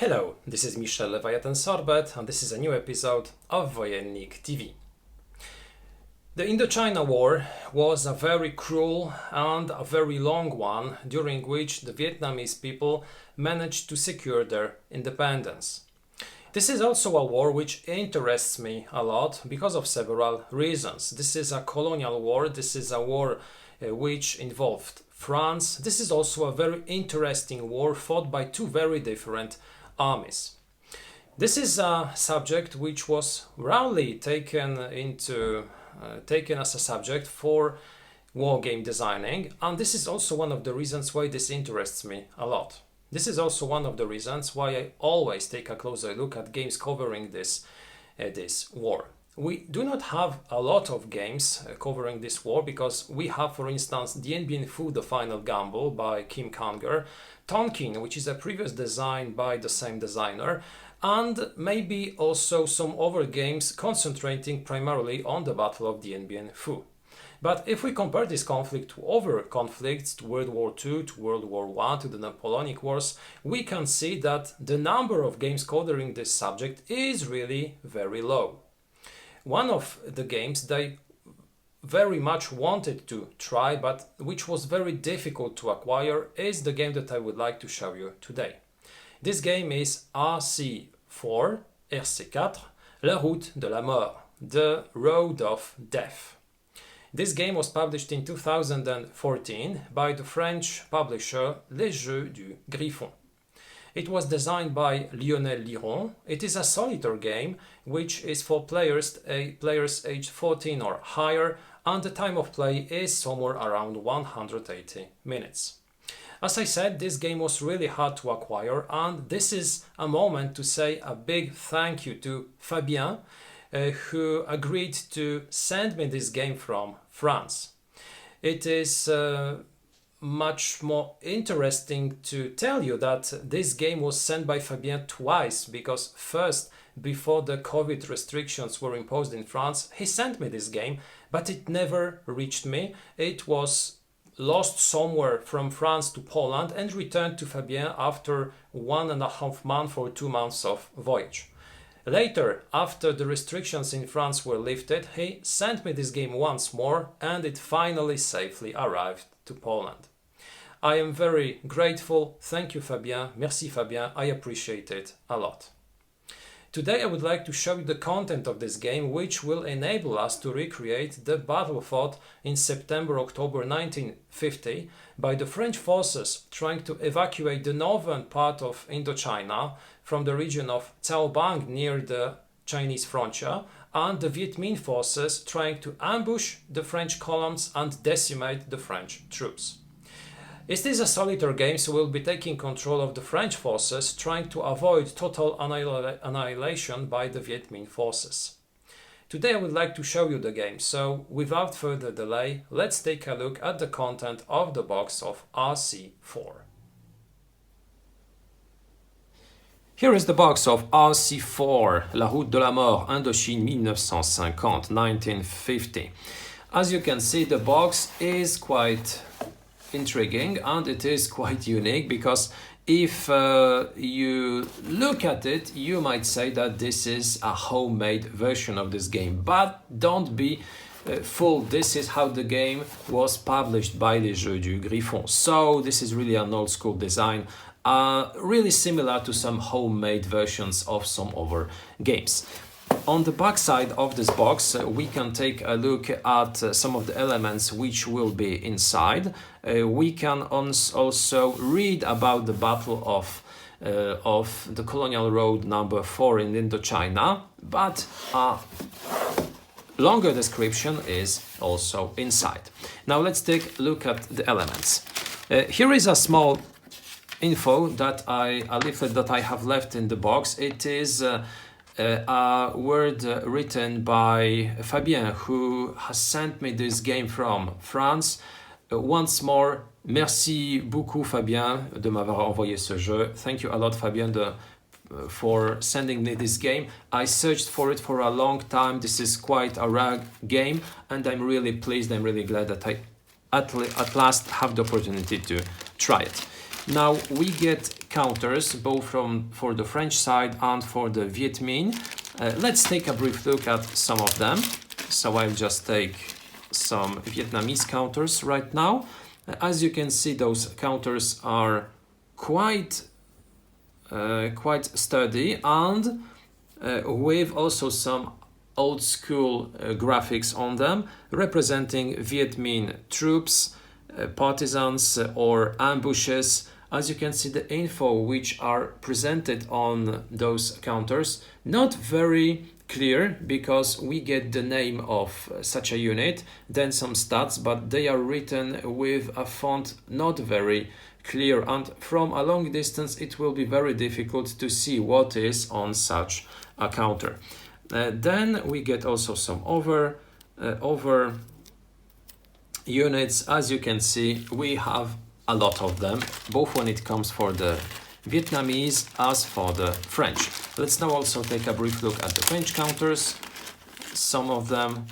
Hello, this is Michel Leviathan Sorbet and this is a new episode of Wojennik TV. The Indochina War was a very cruel and a very long one, during which the Vietnamese people managed to secure their independence. This is also a war which interests me a lot because of several reasons. This is a colonial war, this is a war which involved France. This is also a very interesting war fought by two very different armies. This is a subject which was rarely taken as a subject for wargame designing, and this is also one of the reasons why this interests me a lot. This is also one of the reasons why I always take a closer look at games covering this war. We do not have a lot of games covering this war because we have, for instance, Dien Bien Phu, The Final Gamble by Kim Kanger, Tonkin, which is a previous design by the same designer, and maybe also some other games concentrating primarily on the Battle of Dien Bien Phu. But if we compare this conflict to other conflicts, to World War II, to World War I, to the Napoleonic Wars, we can see that the number of games covering this subject is really very low. One of the games they very much wanted to try, but which was very difficult to acquire, is the game that I would like to show you today. This game is RC4, RC4, La Route de la Mort, The Road of Death. This game was published in 2014 by the French publisher Les Jeux du Griffon. It was designed by Lionel Liron. It is a solitaire game which is for players aged 14 or higher, and the time of play is somewhere around 180 minutes. As I said, this game was really hard to acquire, and this is a moment to say a big thank you to Fabien, who agreed to send me this game from France. It is much more interesting to tell you that this game was sent by Fabien twice, because first, before the COVID restrictions were imposed in France, he sent me this game, but it never reached me. It was lost somewhere from France to Poland and returned to Fabien after 1.5 months or 2 months of voyage. Later, after the restrictions in France were lifted, he sent me this game once more and it finally safely arrived to Poland. I am very grateful. Thank you, Fabien. Merci, Fabien. I appreciate it a lot. Today I would like to show you the content of this game, which will enable us to recreate the battle fought in September-October 1950 by the French forces trying to evacuate the northern part of Indochina from the region of Cao Bằng near the Chinese frontier, and the Việt Minh forces trying to ambush the French columns and decimate the French troops. It is a solitaire game, so we'll be taking control of the French forces, trying to avoid total annihilation by the Việt Minh forces. Today I would like to show you the game, so without further delay, let's take a look at the content of the box of RC4. Here is the box of RC4, La Route de la Mort, Indochine 1950, 1950. As you can see, the box is quite intriguing and it is quite unique, because if you look at it, you might say that this is a homemade version of this game, but don't be fooled. This is how the game was published by Les Jeux du Griffon, so this is really an old school design, really similar to some homemade versions of some other games. On the back side of this box, we can take a look at some of the elements which will be inside. We can also read about the Battle of the Colonial Road number 4 in Indochina, but a longer description is also inside. Now let's take a look at the elements. Here is a small info that a leaflet that I have left in the box. It is a word written by Fabien, who has sent me this game from France. Once more, merci beaucoup Fabien de m'avoir envoyé ce jeu. Thank you a lot, Fabien, for sending me this game. I searched for it for a long time. This is quite a rare game and I'm really pleased, I'm really glad that I at last have the opportunity to try it. Now we get counters, both for the French side and for the Việt Minh. Let's take a brief look at some of them. So I'll just take some Vietnamese counters right now. As you can see, those counters are quite sturdy, and with also some old school graphics on them representing Viet Minh troops, partisans or ambushes. As you can see, the info which are presented on those counters not very clear, because we get the name of such a unit, then some stats, but they are written with a font not very clear, and from a long distance it will be very difficult to see what is on such a counter. Then we get also some over units. As you can see, we have a lot of them, both when it comes for the Vietnamese as for the French. Let's now also take a brief look at the French counters, some of them.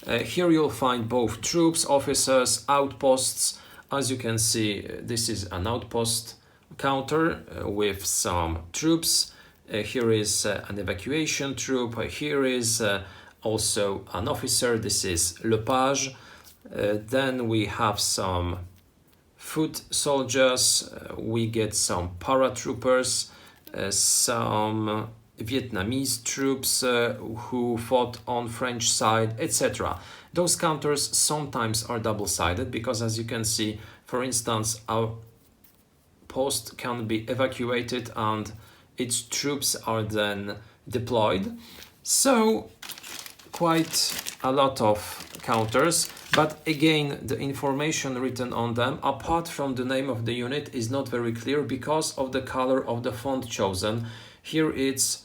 Here you'll find both troops, officers, outposts. As you can see, this is an outpost counter with some troops. Here is an evacuation troop. Here is also an officer. This is Le Page. Then we have some foot soldiers. We get some paratroopers, some Vietnamese troops who fought on French side, etc. Those counters sometimes are double-sided because, as you can see, for instance, our post can be evacuated and its troops are then deployed. So quite a lot of counters, but again the information written on them, apart from the name of the unit, is not very clear because of the color of the font chosen. Here it's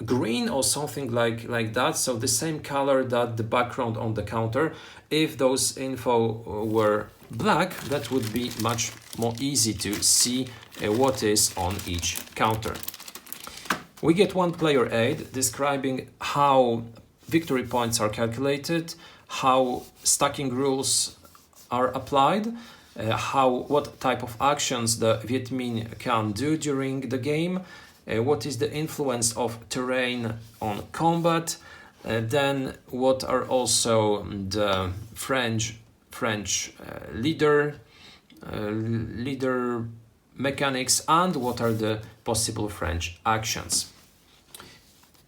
green or something like that, so the same color that the background on the counter. If those info were black, that would be much more easy to see what is on each counter. We get one player aid describing how victory points are calculated, how stacking rules are applied, what type of actions the Viet Minh can do during the game, what is the influence of terrain on combat, then what are also the French leader mechanics, and what are the possible French actions.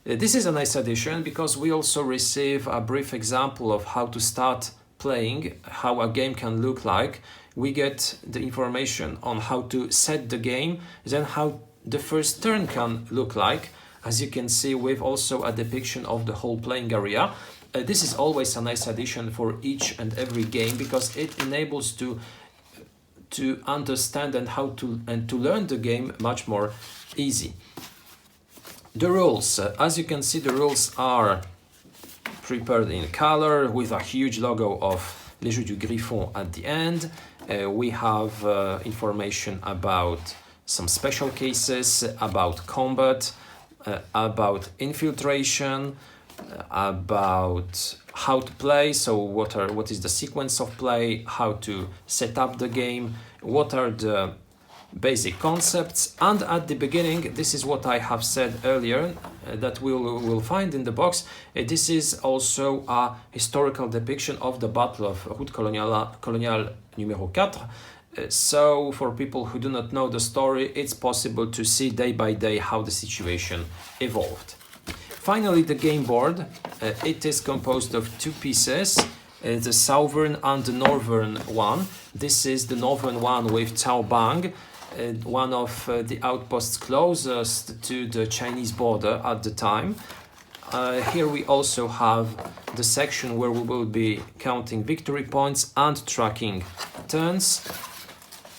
This is a nice addition because we also receive a brief example of how to start playing, how a game can look like. We get the information on how to set the game, then how the first turn can look like, as you can see, with also a depiction of the whole playing area. This is always a nice addition for each and every game because it enables to understand and how to learn the game much more easy. The rules, as you can see, the rules are prepared in color with a huge logo of Les Jeux du Griffon at the end. We have information about some special cases, about combat, about infiltration, about how to play, so what is the sequence of play, how to set up the game, what are the basic concepts, and at the beginning, this is what I have said earlier, that we'll find in the box. This is also a historical depiction of the Battle of Route Coloniale numéro 4. So for people who do not know the story, it's possible to see day by day how the situation evolved. Finally, the game board. It is composed of two pieces, the southern and the northern one. This is the northern one with Cao Bằng, one of the outposts closest to the Chinese border at the time. Here we also have the section where we will be counting victory points and tracking turns.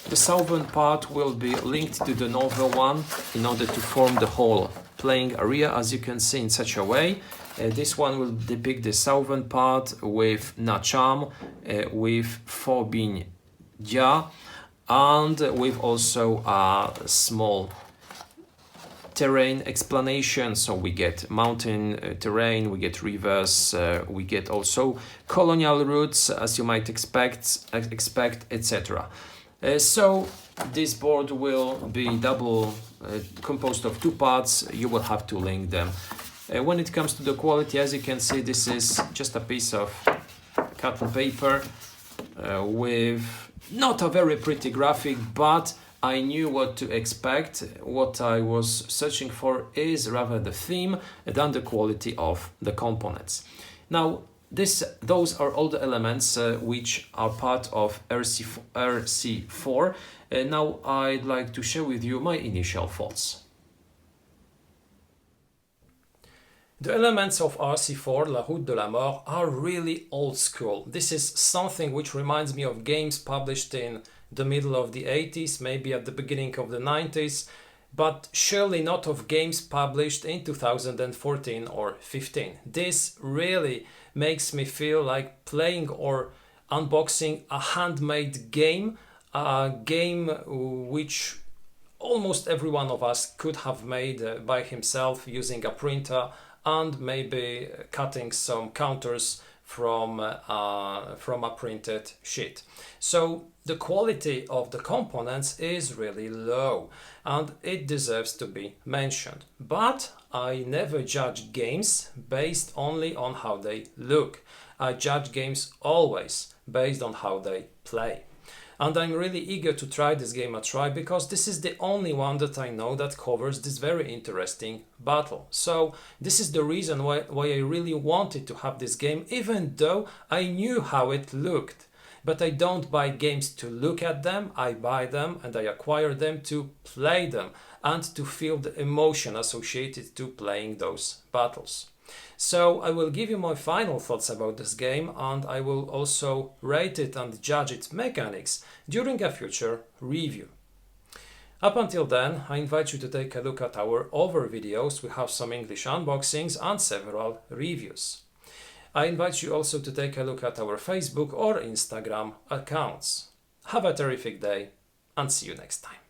The southern part will be linked to the northern one in order to form the whole playing area, as you can see, in such a way. This one will depict the southern part with Nha Cham, with Pho Binh Gia, and with also a small terrain explanation. So we get mountain terrain, we get rivers, we get also colonial routes, as you might expect, etc. So this board will be double composed of two parts. You will have to link them. When it comes to the quality, as you can see, this is just a piece of cut and paper with not a very pretty graphic, but I knew what to expect. What I was searching for is rather the theme than the quality of the components. Now, those are all the elements which are part of RC4. Now I'd like to share with you my initial thoughts. The elements of RC4, La Route de la Mort, are really old school. This is something which reminds me of games published in the middle of the 80s, maybe at the beginning of the 90s, but surely not of games published in 2014 or 15. This really makes me feel like playing or unboxing a handmade game, a game which almost every one of us could have made by himself using a printer and maybe cutting some counters from a printed sheet. So the quality of the components is really low and it deserves to be mentioned. But I never judge games based only on how they look. I judge games always based on how they play. And I'm really eager to try this game a try because this is the only one that I know that covers this very interesting battle. So this is the reason why I really wanted to have this game, even though I knew how it looked. But I don't buy games to look at them, I buy them and I acquire them to play them and to feel the emotion associated to playing those battles. So I will give you my final thoughts about this game and I will also rate it and judge its mechanics during a future review. Up until then, I invite you to take a look at our other videos. We have some English unboxings and several reviews. I invite you also to take a look at our Facebook or Instagram accounts. Have a terrific day and see you next time.